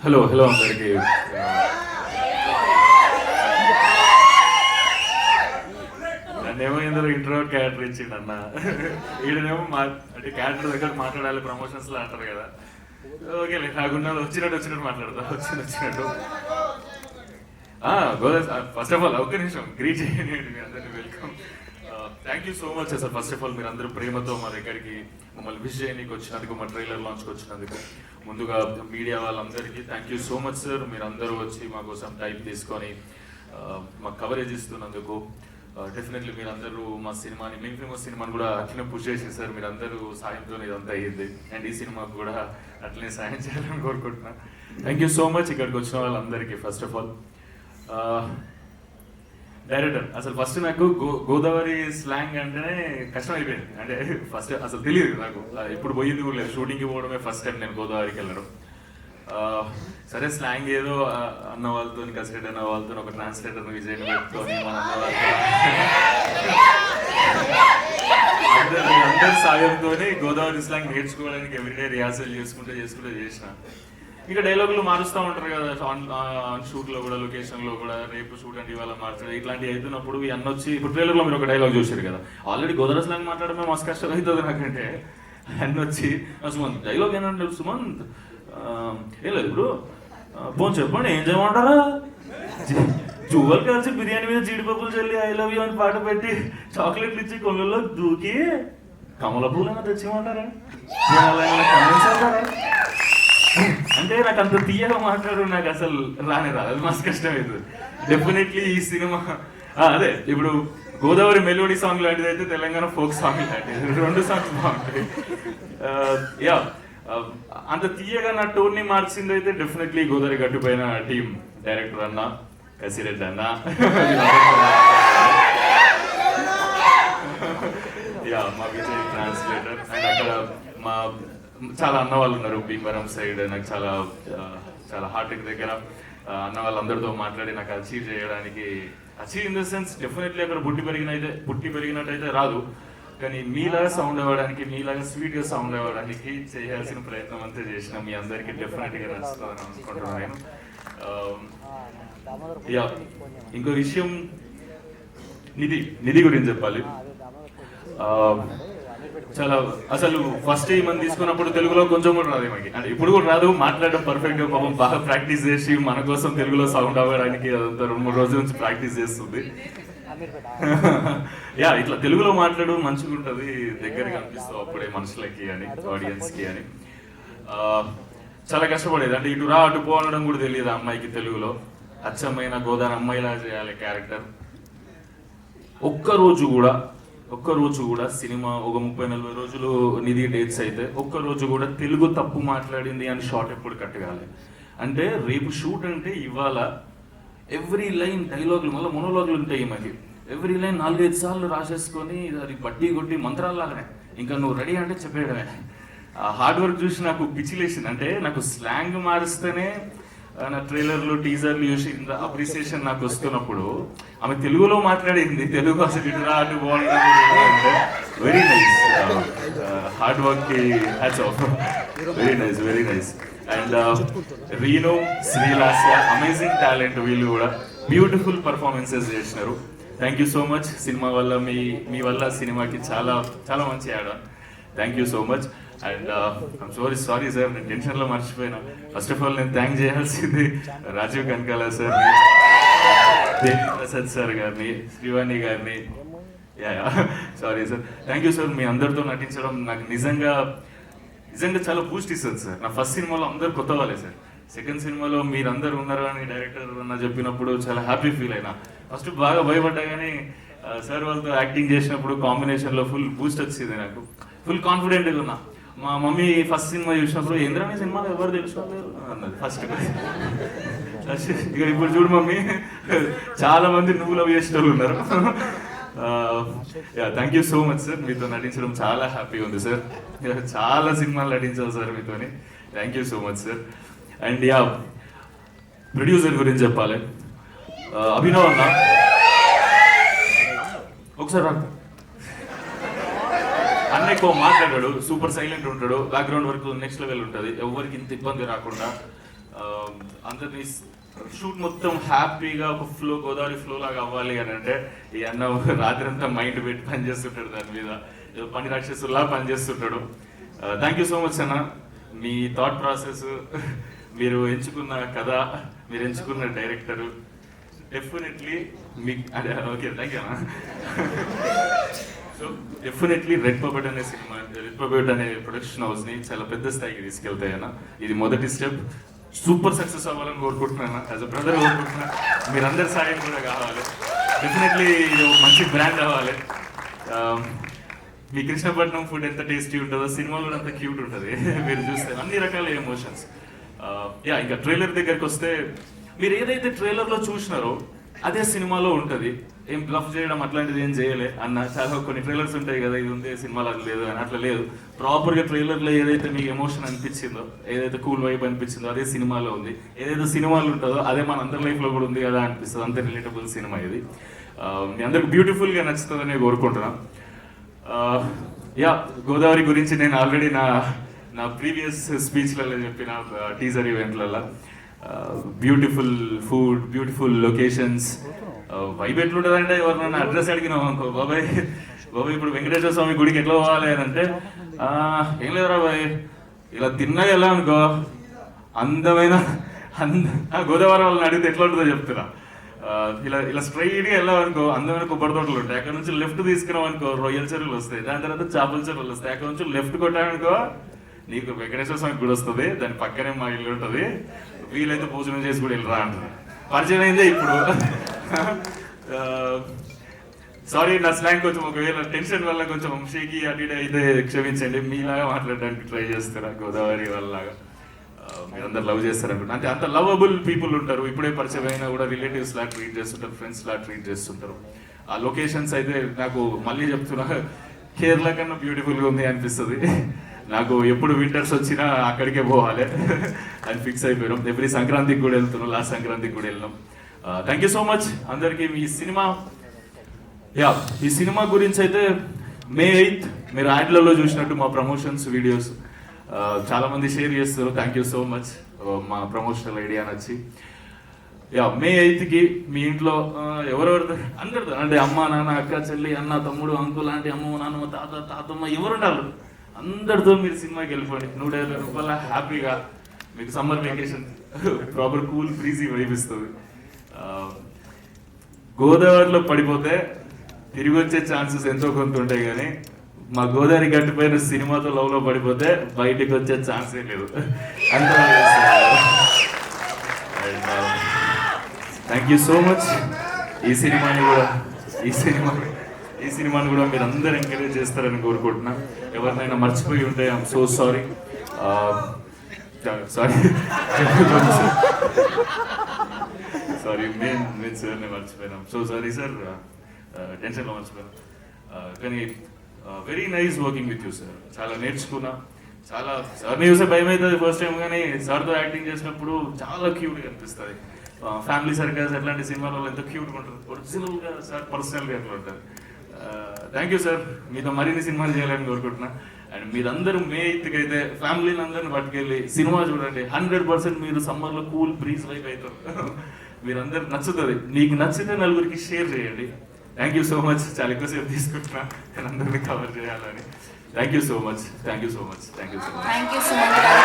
Hello అందరికి. నన్నేమో ఇందులో intro character ఇచ్చిండు అన్న. ఈడనేమో అంటే క్యారెక్టర్ దగ్గర మాట్లాడాలి ప్రమోషన్స్ లో అంటారు కదా. ఓకే కాకుండా వచ్చినట్టు మాట్లాడతా వచ్చినట్టు. ఫస్ట్ ఆఫ్ ఆల్ ఒక్క నిమిషం గ్రీట్ చేయండి మీ అందరినీ. Welcome, thank you so much sir. First of all మీరు అందరూ ప్రేమతో మా దగ్గరికి మమ్మల్ని విష్ చేయడానికి వచ్చినందుకు, మా ట్రైలర్ లాంచ్కి వచ్చినందుకు ముందుగా మీడియా వాళ్ళందరికీ thank you so much sir. మీరు అందరూ వచ్చి మా కోసం టైం తీసుకొని మాకు కవరేజ్ ఇస్తున్నందుకు. డెఫినెట్లీ మీరందరూ మా సినిమాని, మేము ఫేమస్ సినిమాని కూడా అట్లనే పుష్ చేసి సార్ మీరందరూ సాయంతో ఇదంతా అయ్యింది. అండ్ ఈ సినిమాకు కూడా అట్లనే సాయం చేయాలని కోరుకుంటున్నా. థ్యాంక్ యూ సో మచ్ ఇక్కడికి వచ్చిన వాళ్ళందరికీ. ఫస్ట్ ఆఫ్ ఆల్ డైరెక్టర్, అసలు ఫస్ట్ నాకు గోదావరి స్లాంగ్ అంటేనే కష్టం అయిపోయింది. అంటే ఫస్ట్ అసలు తెలియదు నాకు, ఇప్పుడు పోయింది కూడా లేదు. షూటింగ్కి పోవడమే ఫస్ట్ టైం నేను గోదావరికి వెళ్ళడం. సరే స్లాంగ్ ఏదో అన్న వాళ్ళతో, కసిరెడ్డి అన్న వాళ్ళతో ఒక ట్రాన్స్లేటర్ విజయ్ పెట్టుకొని మన అందరి సాయంతో గోదావరి స్లాంగ్ నేర్చుకోవడానికి ఎవ్రీడే రిహార్సల్ చేసుకుంటూ చేసిన. ఇక డైలాగులు మారుస్తూ ఉంటారు కదా ఆన్ షూట్లో కూడా, లొకేషన్లో కూడా. రేపు షూట్ అంటే ఇవాళ మార్చారు, ఇట్లాంటివి అవుతున్నప్పుడు ఈ అన్న వచ్చి, ఇప్పుడు ట్రైలర్లో మీరు ఒక డైలాగ్ చూసారు కదా, ఆల్రెడీ గోదావరి స్లాంగ్ మాట్లాడమే మస్తు కష్టం అవుతుంది నాకంటే. అన్న వచ్చి సుమంత్ డైలాగ్ ఏంటంటే, సుమంత్ ఏం లేదు ఇప్పుడు పోనీ చెప్పండి ఏం చేయమంటారా, జువ్వలు కలిసి బిర్యానీ మీద జీడిపప్పులు చల్లి ఐ లవ్ యూ అని పాట పెట్టి చాక్లెట్లు ఇచ్చి కొళ్ళల్లో దూకి కమల పూలైనా తెచ్చిమంటారా, అంటే నాకు అంత తీయగా మాట్లాడు నాకు అసలు రాదు, అది మస్తు కష్టమవుతుంది. డెఫినెట్లీ ఈ సినిమా అదే ఇప్పుడు గోదావరి మెలోడీ సాంగ్ లాంటిది అయితే తెలంగాణ ఫోక్ సాంగ్ లాంటిది, రెండు సాంగ్స్ బాగుంటాయి. యా అంత తీయగా నా టోన్ని మార్చింది అయితే డెఫినెట్లీ గోదావరి గట్టుపైన టీం, డైరెక్టర్ అన్న, కసిరెడ్డి అన్న, యా మా విజయ్ ట్రాన్స్లేటర్. అండ్ అక్కడ మా చాలా అన్న వాళ్ళు ఉన్నారు భీమవరం సైడ్. నాకు చాలా చాలా హార్ట్ దగ్గర అన్న వాళ్ళందరితో మాట్లాడి నాకు అచీవ్ చేయడానికి, achieve in the sense definitely అక్కడ పుట్టి పెరిగినట్టయితే రాదు, కానీ మీలాగా సౌండ్ అవ్వడానికి, మీలాగా స్వీట్గా సౌండ్ అవ్వడానికి చేయాల్సిన ప్రయత్నం అంతా చేసిన. మీ అందరికీ డెఫినెట్గా నచ్చుతుందని అనుకుంటున్నాను నేను. యా ఇంకో విషయం, నిధి గురించి చెప్పాలి. చాలా అసలు ఫస్ట్ మనం తీసుకున్నప్పుడు తెలుగులో కొంచెం కూడా రాదు మనకి, అంటే ఇప్పుడు కూడా రాదు, మాట్లాడడం పర్ఫెక్ట్ గా పాపం బాగా ప్రాక్టీస్ చేసి మన కోసం తెలుగులో సౌండ్ అవ్వడానికి అదంతా 2-3 రోజుల నుంచి ప్రాక్టీస్ చేస్తుంది. యా ఇట్లా తెలుగులో మాట్లాడడం మంచిగా ఉంటుంది, దగ్గరగా అనిపిస్తావు అప్పుడే మనుషులకి అని, ఆడియన్స్ కి అని. చాలా కష్టపడేది, అంటే ఇటు రా అటు పోవడం కూడా తెలియదు అమ్మాయికి తెలుగులో. అచ్చమైన గోదావరి అమ్మాయిలా చేయాలి క్యారెక్టర్. ఒక్కరోజు కూడా సినిమా ఒక 30-40 రోజులు నిధి డేట్స్ అయితే ఒక్కరోజు కూడా తెలుగు తప్పు మాట్లాడింది అని షార్ట్ ఎప్పుడు కట్టగాలి. అంటే రేపు షూట్ అంటే ఇవాళ ఎవ్రీ లైన్ డైలాగులు, మళ్ళీ మొనోలాగులు ఉంటాయి మనకి, ఎవ్రీ లైన్ 4-5 సార్లు రాసేసుకొని అది బట్టి కొట్టి మంత్రాల్లాగానే ఇంకా నువ్వు రెడీ అంటే చెప్పేయడమే. హార్డ్ వర్క్ చూసి నాకు పిచ్చిలేసింది. అంటే నాకు స్లాంగ్ మారిస్తేనే నా ట్రైలర్లు, టీజర్లు చూసి ఇంత అప్రిసియేషన్ నాకు వస్తున్నప్పుడు ఆమె తెలుగులో మాట్లాడింది, తెలుగు అసలు ఇటు రాటు బాగుంటుంది. వెరీ నైస్, హార్డ్ వర్క్ కి hats off. Very nice. And Reenu, Srilasya amazing talent, వీళ్ళు కూడా బ్యూటిఫుల్ పర్ఫార్మెన్సెస్ చేసినారు. Thank you so much. Cinema వల్ల మీ వల్ల సినిమాకి చాలా చాలా మంచి ఆడ. Thank you so much. And I'm sorry sir, నేను టెన్షన్లో మర్చిపోయినా. ఫస్ట్ ఆఫ్ ఆల్ నేను థ్యాంక్ చేయాల్సింది రాజీవ్ కనకాల సార్, దేవి ప్రసాద్ సార్ గారిని, శ్రీవాణి గారిని. Sorry sir, thank you sir. మీ అందరితో నటించడం నాకు నిజంగా చాలా బూస్ట్ ఇస్తుంది సార్. నా ఫస్ట్ సినిమాలో అందరు కొత్త వాళ్ళే సార్. సెకండ్ సినిమాలో మీరందరూ ఉన్నారు అని డైరెక్టర్ అన్న చెప్పినప్పుడు చాలా హ్యాపీ ఫీల్ అయినా. ఫస్ట్ బాగా భయపడ్డా, కానీ సార్ వాళ్ళతో యాక్టింగ్ చేసినప్పుడు కాంబినేషన్లో ఫుల్ బూస్ట్ వచ్చింది, నాకు ఫుల్ కాన్ఫిడెంట్గా ఉన్నా. మా మమ్మీ ఫస్ట్ సినిమా చూసినప్పుడు ఇంద్రాణి సినిమాలో ఎవరు తెలుసుకోలేరు అన్నది ఫస్ట్. ఇక ఇప్పుడు చూడు మమ్మీ, చాలా మంది నువ్వు లవ్ చేసిన వాళ్ళు ఉన్నారు. Thank you so much sir. మీతో నటించడం చాలా హ్యాపీగా ఉంది సార్. చాలా సినిమాలు నటించాలి సార్ మీతోని. Thank you so much sir. And yeah producer గురించి చెప్పాలి. అభినవ్ అన్న ఒకసారి అన్న ఎక్కువ మాట్లాడాడు, సూపర్ సైలెంట్ ఉంటాడు, బ్యాక్గ్రౌండ్ వర్క్ నెక్స్ట్ లెవెల్ ఉంటుంది, ఎవరికి ఇంత ఇబ్బంది రాకుండా అందరినీ షూట్ మొత్తం హ్యాపీగా ఒక ఫ్లో, గోదావరి ఫ్లో లాగా అవ్వాలి అని అంటే ఈ అన్న రాత్రి అంతా మైండ్ పెట్టి పనిచేస్తుంటాడు, దాని మీద ఏదో పని రాక్షసులా పనిచేస్తుంటాడు. థ్యాంక్ యూ సో మచ్ అన్న. మీ థాట్ ప్రాసెస్, మీరు ఎంచుకున్న కథ, మీరు ఎంచుకున్న డైరెక్టరు, డెఫినెట్లీ మీకు ఓకే థ్యాంక్ యూ అన్న. సో డెఫినెట్లీ రెడ్ పబెట్ అనే సినిమా, రెడ్ పబెట్ అనే ప్రొడక్షన్ హౌస్ని చాలా పెద్ద స్థాయికి తీసుకెళ్తాయన్న. ఇది మొదటి స్టెప్. సూపర్ సక్సెస్ అవ్వాలని కోరుకుంటున్నాను, యాజ్ అ బ్రదర్ కోరుకుంటున్నా. మీరందరి సాయం కూడా కావాలి. డెఫినెట్లీ ఇది మంచి బ్రాండ్ అవ్వాలి. మీ కృష్ణపట్నం ఫుడ్ ఎంత టేస్టీ ఉంటుందో సినిమా కూడా అంత క్యూట్ ఉంటుంది. మీరు చూస్తే అన్ని రకాల ఎమోషన్స్. ఇంకా ట్రైలర్ దగ్గరికి వస్తే, మీరు ఏదైతే ట్రైలర్లో చూసినారో అదే సినిమాలో ఉంటుంది. ఏం బ్లఫ్ చేయడం అట్లాంటిది ఏం చేయలే అన్న. చాలా కొన్ని ట్రైలర్స్ ఉంటాయి కదా, ఇది ఉంది సినిమాలో అది లేదు అని, అట్లా లేదు. ప్రాపర్గా ట్రైలర్లో ఏదైతే మీకు ఎమోషన్ అనిపించిందో, ఏదైతే కూల్ వైబ్ అనిపించిందో అదే సినిమాలో ఉంది. ఏదైతే సినిమాలో ఉంటుందో అదే మన అందరి లైఫ్లో కూడా ఉంది కదా అనిపిస్తుంది. అంతే రిలేటబుల్ సినిమా ఇది. మీ అందరికి బ్యూటిఫుల్గా నచ్చుతుందని కోరుకుంటున్నాను. గోదావరి గురించి నేను ఆల్రెడీ నా ప్రీవియస్ స్పీచ్లలో చెప్పిన టీజర్ ఈవెంట్లలో, beautiful food, beautiful locations, vibe ఎట్లుంటుందంటే ఎవరినైనా అడ్రస్ అడిగినాం అనుకో, బాబాయ్ ఇప్పుడు వెంకటేశ్వర స్వామి గుడికి ఎట్లా పోవాలి అని అంటే, ఏం లేదురా బాయ్ ఇలా తిన్నా ఎలా అనుకో, అందమైన గోదావరి వాళ్ళని అడిగితే ఎట్లా ఉంటుందో చెప్తున్నా. ఇలా స్ట్రైట్గా వెళ్ళాం అనుకో, అందమైన కొబ్బరి తోటలు ఉంటాయి. అక్కడ నుంచి లెఫ్ట్ తీసుకున్నాం అనుకో, రొయ్యల చెరువులు వస్తాయి. దాని తర్వాత చేపల చెరువులు వస్తాయి. అక్కడ నుంచి లెఫ్ట్ కొట్టామనుకో నీకు వెంకటేశ్వర స్వామి గుడి వస్తుంది. దాని పక్కనే మా ఇల్లు ఉంటుంది. వీలైతే భోజనం చేసి కూడా వెళ్ళరా అంటారు. పరిచయం అయిందే ఇప్పుడు. సారీ నా స్లాంగ్ కొంచెం ఒకవేళ టెన్షన్ వల్ల కొంచెం షేకి అటు ఇటు అయితే క్షమించండి. మీలాగా మాట్లాడడానికి ట్రై చేస్తారా గోదావరి వాళ్ళలాగా. మీరందరూ లవ్ చేస్తారనుకుంటా. అంటే అంత లవబుల్ పీపుల్ ఉంటారు. ఇప్పుడే పరిచయం అయినా కూడా రిలేటివ్స్ లా ట్రీట్ చేస్తుంటారు, ఫ్రెండ్స్ లా ట్రీట్ చేస్తుంటారు. ఆ లొకేషన్స్ అయితే నాకు మళ్ళీ చెప్తున్నా, కేరళ కన్నా బ్యూటిఫుల్గా ఉంది అనిపిస్తుంది. నాకు ఎప్పుడు వింటర్స్ వచ్చినా అక్కడికే పోవాలి అని ఫిక్స్ అయిపోయాం. ఎవ్రీ సంక్రాంతికి కూడా వెళ్తున్నాం, లాస్ట్ సంక్రాంతికి కూడా వెళ్ళినాం. థ్యాంక్ యూ సో మచ్ అందరికీ. ఈ సినిమా గురించి అయితే May 8th మీరు యాడ్లలో చూసినట్టు మా ప్రమోషన్స్ వీడియోస్ చాలా మంది షేర్ చేస్తారు. థ్యాంక్ యూ సో మచ్ మా ప్రమోషనల్ ఐడియా నచ్చి. May 8th మీ ఇంట్లో ఎవరెవరు అందరితో, అంటే అమ్మ నాన్న అక్క చెల్లి అన్న తమ్ముడు అంకుల్ లాంటి అమ్మ నాన్నమ్మ తాత తాతమ్మ ఎవరుంటారు అందరితో మీరు సినిమాకి వెళ్ళిపోండి. 150 రూపాయల హ్యాపీగా మీకు summer vacation proper cool breezy vibe ఇస్తుంది. గోదావరిలో పడిపోతే తిరిగి వచ్చే ఛాన్సెస్ ఎంతో కొంత ఉంటాయి, కానీ మా గోదావరి గట్టిపోయిన సినిమాతో లవ్లో పడిపోతే బయటికి వచ్చే ఛాన్సే లేదు. అంత థ్యాంక్ యూ సో మచ్. ఈ సినిమాని కూడా మీరు అందరూ ఎంకరేజ్ చేస్తారని కోరుకుంటున్నా. ఎవరినైనా మర్చిపోయి ఉంటే ఐఎమ్ సో సారీ. మేము సార్ని మర్చిపోయినాం. సో సారీ సార్, టెన్షన్లో మర్చిపోయాను. కానీ very nice working with you sir. చాలా నేర్చుకున్నా. చాలా సార్ని చూసే భయం అవుతుంది ఫస్ట్ టైం, కానీ సార్తో యాక్టింగ్ చేసినప్పుడు చాలా క్యూట్గా అనిపిస్తుంది. ఫ్యామిలీ సర్కస్ అట్లాంటి సినిమాలలో ఎంత క్యూట్గా ఉంటుంది. ఒరిజినల్గా సార్ పర్సనల్గా ఎట్లా ఉంటుంది. Thank you sir. మీతో మరిన్ని సినిమాలు చేయాలని కోరుకుంటున్నా. అండ్ మీరందరూ May 8th అయితే ఫ్యామిలీని అందరిని పట్టుకెళ్ళి సినిమా చూడండి. 100% మీరు సమ్మర్లో కూల్ బ్రీజ్ వైపు అవుతారు. మీరందరూ నచ్చుతుంది. మీకు నచ్చితే నలుగురికి షేర్ చేయండి. Thank you so much. చాలా ఎక్కువసేపు తీసుకుంటున్నా నేను అందరినీ కవర్ చేయాలని. Thank you so much.